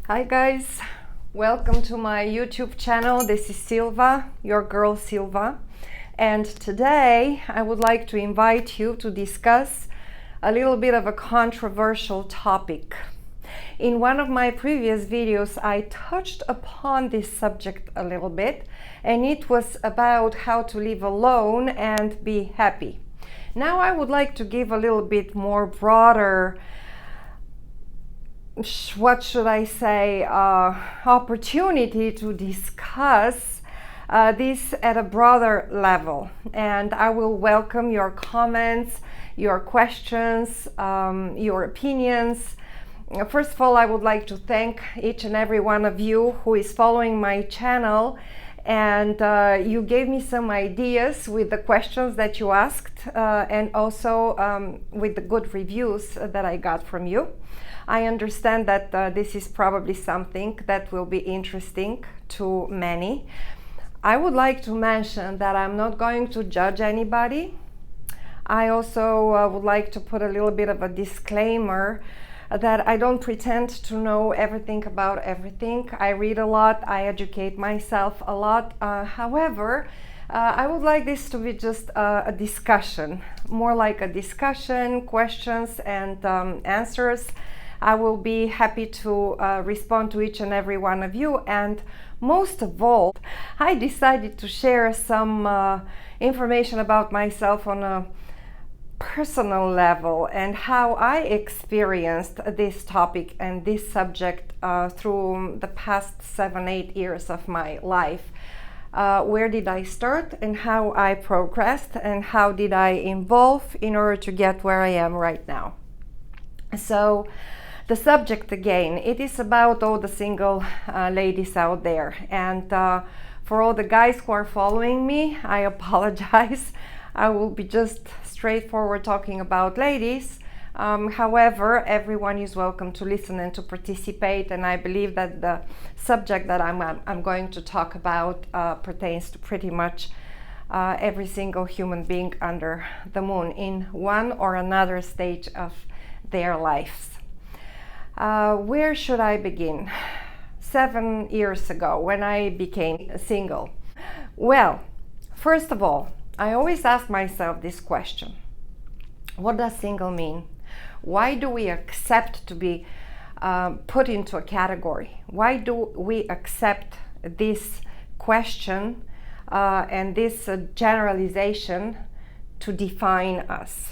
Hi guys, welcome to my YouTube channel. This is Silva, your girl Silva, and today I would like to invite you to discuss a little bit of a controversial topic. In one of my previous videos I touched upon this subject a little bit, and it was about how to live alone and be happy. Now I would like to give a little bit more broader, what should I say, opportunity to discuss this at a broader level. And I will welcome your comments, your questions, your opinions. First of all, I would like to thank each and every one of you who is following my channel, and you gave me some ideas with the questions that you asked, and also with the good reviews that I got from you. I understand that this is probably something that will be interesting to many. I would like to mention that I'm not going to judge anybody. I also would like to put a little bit of a disclaimer that I don't pretend to know everything about everything. I read a lot, I educate myself a lot. However, I would like this to be just a discussion, more like a discussion, questions and answers. I will be happy to respond to each and every one of you, and most of all, I decided to share some information about myself on a personal level and how I experienced this topic and this subject through the past 7-8 years of my life. Where did I start and how I progressed and how did I evolve in order to get where I am right now. So the subject again, it is about all the single ladies out there, and for all the guys who are following me, I apologize. I will be just straightforward talking about ladies. However, everyone is welcome to listen and to participate, and I believe that the subject that I'm going to talk about pertains to pretty much every single human being under the moon in one or another stage of their lives. Where should I begin? 7 years ago, when I became single. Well, first of all, I always ask myself this question. What does single mean? Why do we accept to be put into a category? Why do we accept this question and this generalization to define us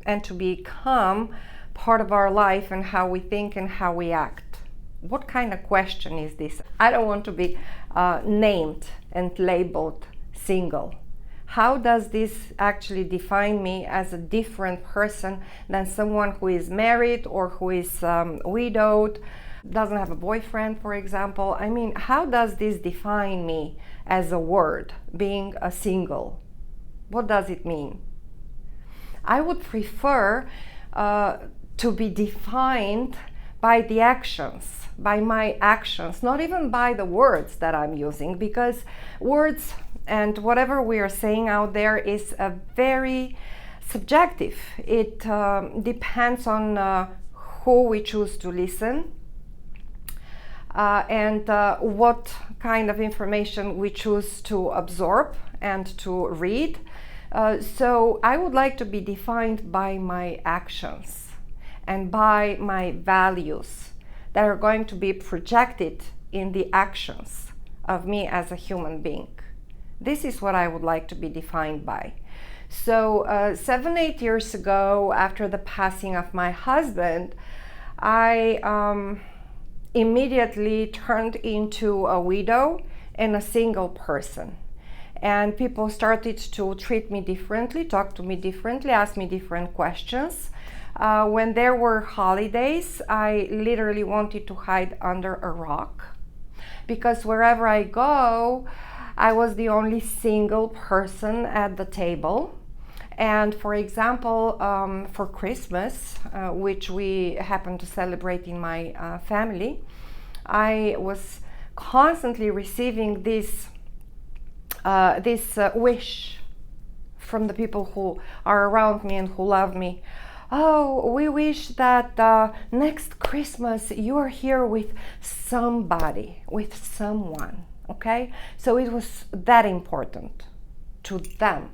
and to become part of our life and how we think and how we act? What kind of question is this? I don't want to be named and labeled single. How does this actually define me as a different person than someone who is married or who is widowed, doesn't have a boyfriend, for example? I mean, how does this define me as a word, being a single? What does it mean? I would prefer to be defined by the actions, by my actions, not even by the words that I'm using, because words and whatever we are saying out there is very subjective. It depends on who we choose to listen and what kind of information we choose to absorb and to read. So I would like to be defined by my actions and by my values that are going to be projected in the actions of me as a human being. This is what I would like to be defined by. So 7-8 years ago, after the passing of my husband, I immediately turned into a widow and a single person. And people started to treat me differently, talk to me differently, ask me different questions. When there were holidays, I literally wanted to hide under a rock, because wherever I go, I was the only single person at the table. And for example, for Christmas, which we happen to celebrate in my family, I was constantly receiving this wish from the people who are around me and who love me. oh, we wish that next Christmas you are here with somebody, with someone, okay? So it was that important to them.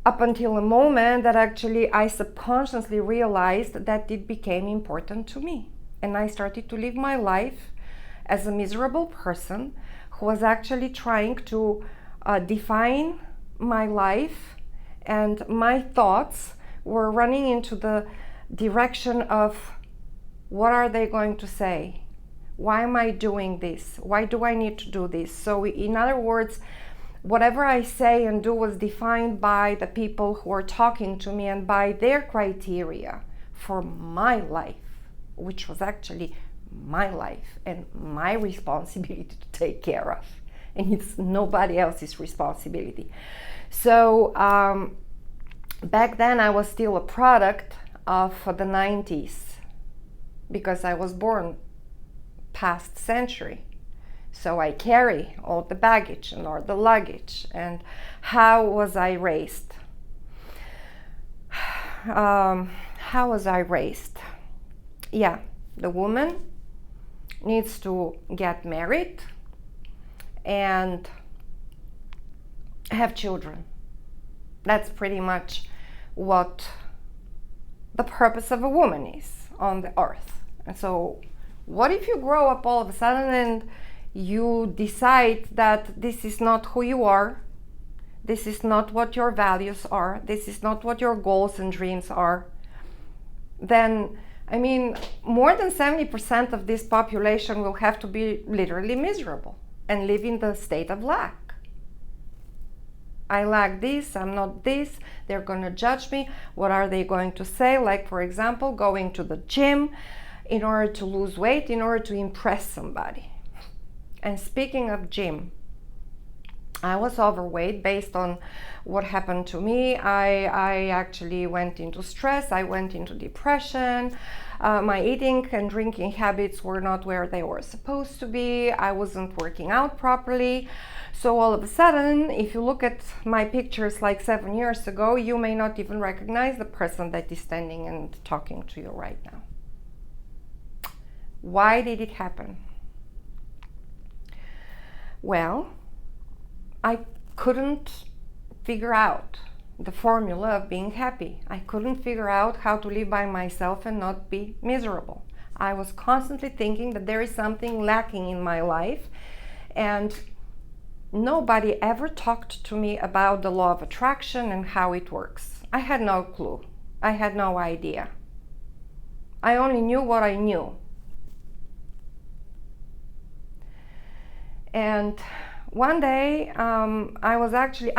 Up until a moment that actually I subconsciously realized that it became important to me. And I started to live my life as a miserable person who was actually trying to define my life, and my thoughts were running into the direction of, what are they going to say? Why am I doing this? Why do I need to do this? So in other words, whatever I say and do was defined by the people who are talking to me and by their criteria for my life, which was actually my life and my responsibility to take care of. And it's nobody else's responsibility. So back then I was still a product of the 90s because I was born past century. So I carry all the baggage and all the luggage. And how was I raised? How was I raised? Yeah, the woman needs to get married and have children. That's pretty much what the purpose of a woman is on the earth. And so what if you grow up all of a sudden and you decide that this is not who you are, this is not what your values are, this is not what your goals and dreams are? Then, I mean, more than 70% of this population will have to be literally miserable and live in the state of lack. I lack this, I'm not this, they're going to judge me. What are they going to say? Like, for example, going to the gym in order to lose weight, in order to impress somebody. And speaking of gym, I was overweight based on what happened to me. I actually went into stress, I went into depression. My eating and drinking habits were not where they were supposed to be. I wasn't working out properly. So all of a sudden, if you look at my pictures like 7 years ago, you may not even recognize the person that is standing and talking to you right now. Why did it happen? Well, I couldn't figure out the formula of being happy. I couldn't figure out how to live by myself and not be miserable. I was constantly thinking that there is something lacking in my life, and nobody ever talked to me about the law of attraction and how it works. I had no clue. I had no idea. I only knew what I knew. And one day I was actually,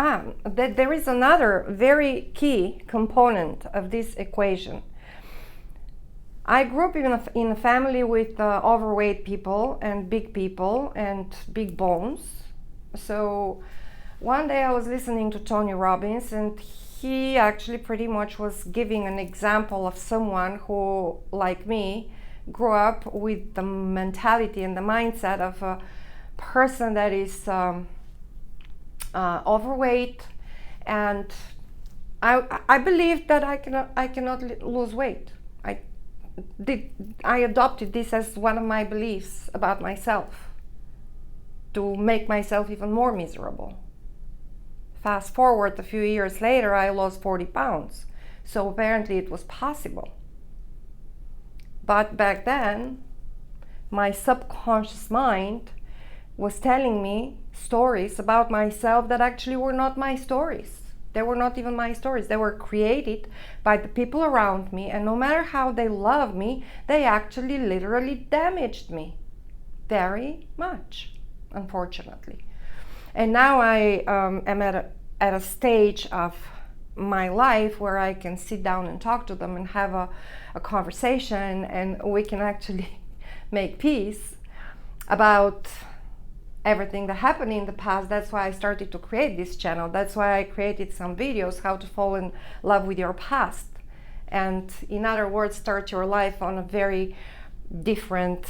there is another very key component of this equation. I grew up in a family with overweight people and big bones. So one day I was listening to Tony Robbins, and he actually pretty much was giving an example of someone who, like me, grew up with the mentality and the mindset of a person that is overweight, and I believed that I cannot lose weight. I adopted this as one of my beliefs about myself, to make myself even more miserable. Fast forward a few years later, I lost 40 pounds. So apparently it was possible. But back then, my subconscious mind was telling me stories about myself that actually were not my stories. They were not even my stories. They were created by the people around me, and no matter how they loved me, they actually literally damaged me very much, unfortunately. And now I am at a stage of my life where I can sit down and talk to them and have a conversation, and we can actually make peace about everything that happened in the past. That's why I started to create this channel. That's why I created some videos, how to fall in love with your past. And in other words, start your life on a very different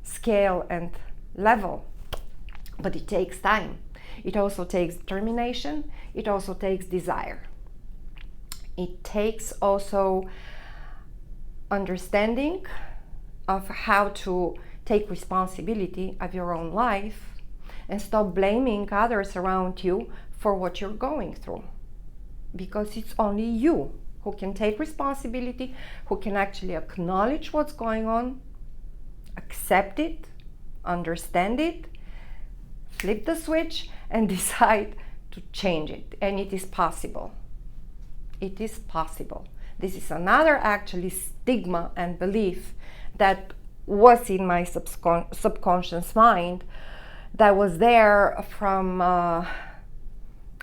scale and level. But it takes time. It also takes determination. It also takes desire. It takes also understanding of how to take responsibility of your own life and stop blaming others around you for what you're going through. Because it's only you who can take responsibility, who can actually acknowledge what's going on, accept it, understand it, flip the switch, and decide to change it. And it is possible. It is possible. This is another actually stigma and belief that was in my subconscious mind, that was there from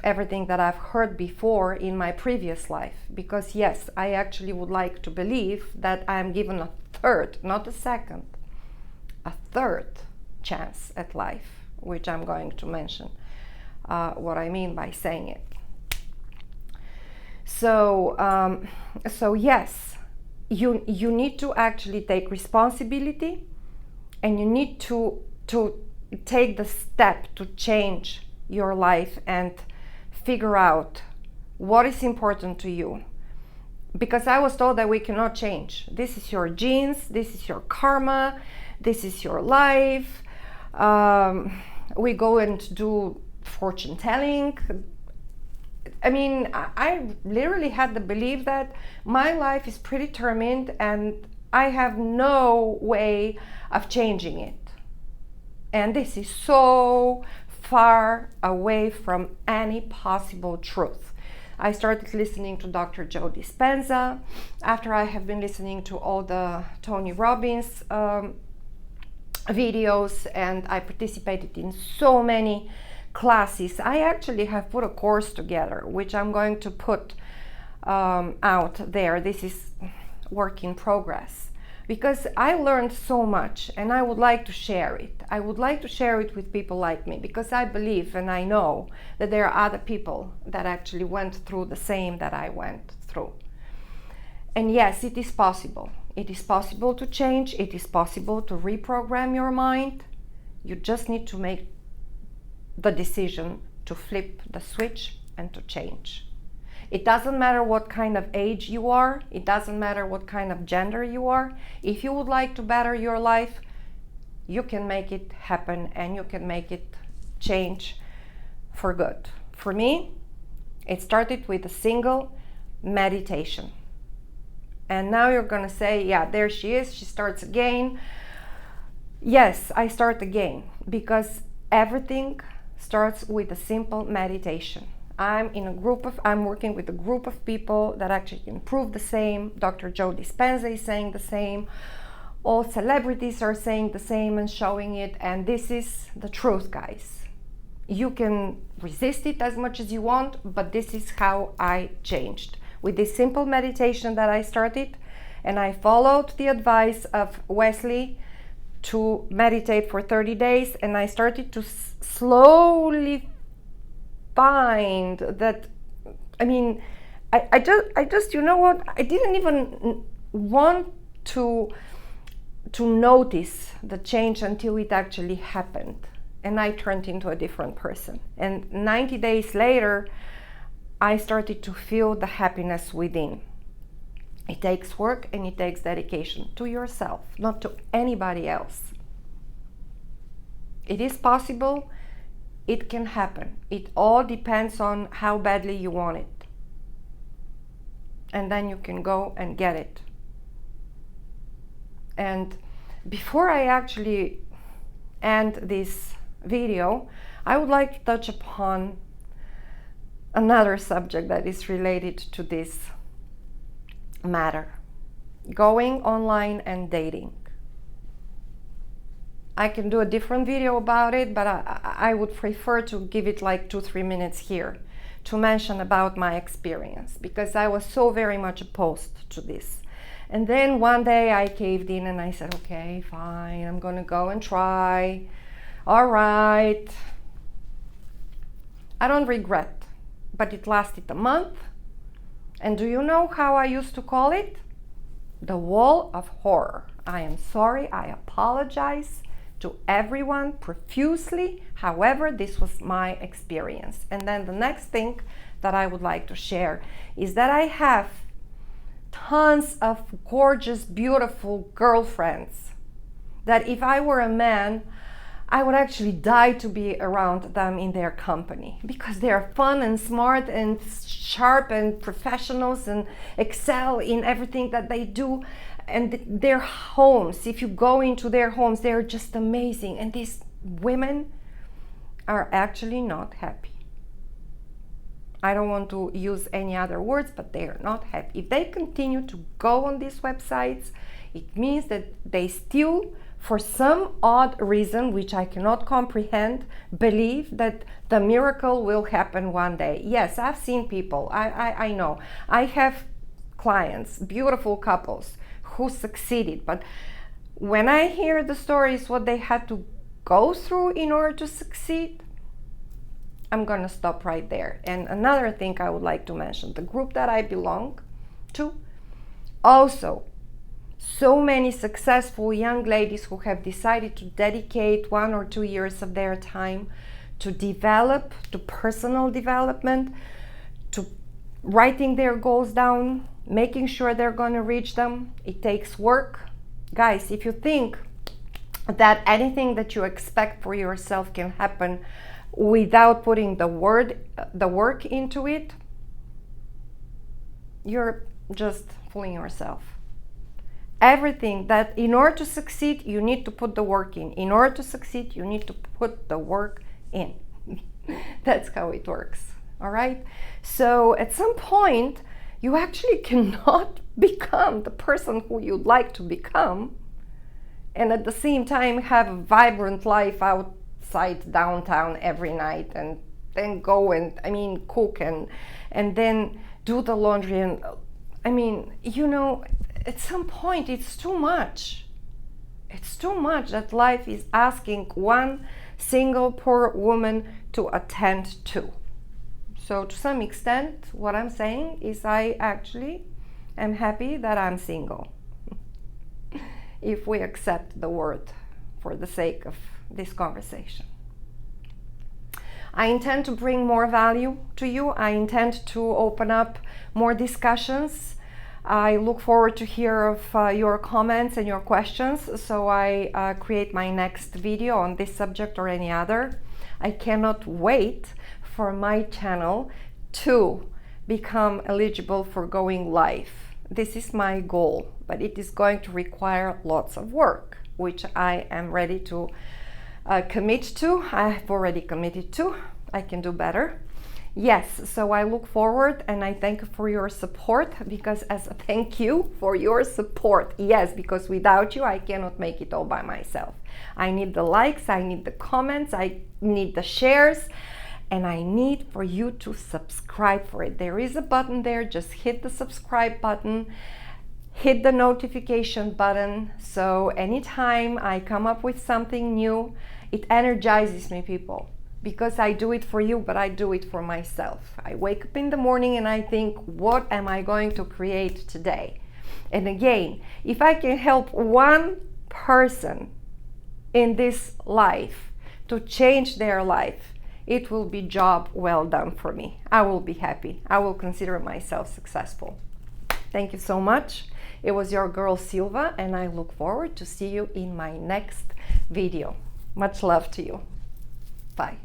everything that I've heard before in my previous life. Because yes, I actually would like to believe that I am given a third, not a second, a third chance at life, which I'm going to mention what I mean by saying it. So yes, you need to actually take responsibility, and you need to take the step to change your life and figure out what is important to you. Because I was told that we cannot change. This is your genes, this is your karma, this is your life. We go and do fortune telling. I mean, I literally had the belief that my life is predetermined and I have no way of changing it. And this is so far away from any possible truth. I started listening to Dr. Joe Dispenza after I have been listening to all the Tony Robbins videos, and I participated in so many classes. I actually have put a course together, which I'm going to put out there. This is work in progress, because I learned so much and I would like to share it. I would like to share it with people like me, because I believe and I know that there are other people that actually went through the same that I went through. And yes, it is possible. It is possible to change. It is possible to reprogram your mind. You just need to make the decision to flip the switch and to change. It doesn't matter what kind of age you are. It doesn't matter what kind of gender you are. If you would like to better your life, you can make it happen, and you can make it change for good. For me, it started with a single meditation. And now you're gonna say, yeah, there she is, she starts again. Yes, I start again, because everything starts with a simple meditation. I'm working with a group of people that actually can prove the same. Dr. Joe Dispenza is saying the same. All celebrities are saying the same and showing it. And this is the truth, guys. You can resist it as much as you want, but this is how I changed. With this simple meditation that I started, and I followed the advice of Wesley to meditate for 30 days, and I started to slowly find that, I mean, I just, you know what, I didn't even want to notice the change until it actually happened, and I turned into a different person. And 90 days later, I started to feel the happiness within. It takes work and it takes dedication to yourself, not to anybody else. It is possible. It can happen. It all depends on how badly you want it. And then you can go and get it. And before I actually end this video, I would like to touch upon another subject that is related to this matter: going online and dating. I can do a different video about it, but I would prefer to give it like 2-3 minutes here to mention about my experience, because I was so very much opposed to this. And then one day I caved in and I said, okay, fine, I'm gonna go and try. All right. I don't regret, but it lasted a month. And do you know how I used to call it? The wall of horror. I am sorry, I apologize to everyone profusely. However, this was my experience. And then the next thing that I would like to share is that I have tons of gorgeous, beautiful girlfriends that if I were a man, I would actually die to be around them in their company, because they are fun and smart and sharp and professionals and excel in everything that they do. And their homes, if you go into their homes, they're just amazing. And these women are actually not happy. I don't want to use any other words, but they are not happy. If they continue to go on these websites, it means that they still, for some odd reason, which I cannot comprehend, believe that the miracle will happen one day. Yes, I've seen people, I know. I have clients, beautiful couples who succeeded, but when I hear the stories, what they had to go through in order to succeed, I'm gonna stop right there. And another thing I would like to mention, the group that I belong to, also so many successful young ladies who have decided to dedicate 1 or 2 years of their time to develop, to personal development, to writing their goals down, making sure they're going to reach them. It takes work. Guys, if you think that anything that you expect for yourself can happen without putting the work into it, you're just fooling yourself. Everything that in order to succeed, you need to put the work in. In order to succeed, you need to put the work in. That's how it works. All right? So at some point, you actually cannot become the person who you'd like to become and at the same time have a vibrant life outside downtown every night, and then go and cook and then do the laundry. And at some point it's too much. It's too much that life is asking one single poor woman to attend to. So to some extent, what I'm saying is I actually am happy that I'm single. If we accept the word for the sake of this conversation. I intend to bring more value to you. I intend to open up more discussions. I look forward to hear of your comments and your questions, so I create my next video on this subject or any other. I cannot wait for my channel to become eligible for going live. This is my goal, but it is going to require lots of work, which I am ready to commit to. I have already committed to. I can do better. Yes, so I look forward and I thank you for your support, because as a thank you for your support. Yes, because without you, I cannot make it all by myself. I need the likes, I need the comments, I need the shares, and I need for you to subscribe for it. There is a button there, just hit the subscribe button, hit the notification button, so anytime I come up with something new, it energizes me, people. Because I do it for you, but I do it for myself. I wake up in the morning and I think, what am I going to create today? And again, if I can help one person in this life to change their life, it will be job well done for me. I will be happy. I will consider myself successful. Thank you so much. It was your girl Silva, and I look forward to see you in my next video. Much love to you. Bye.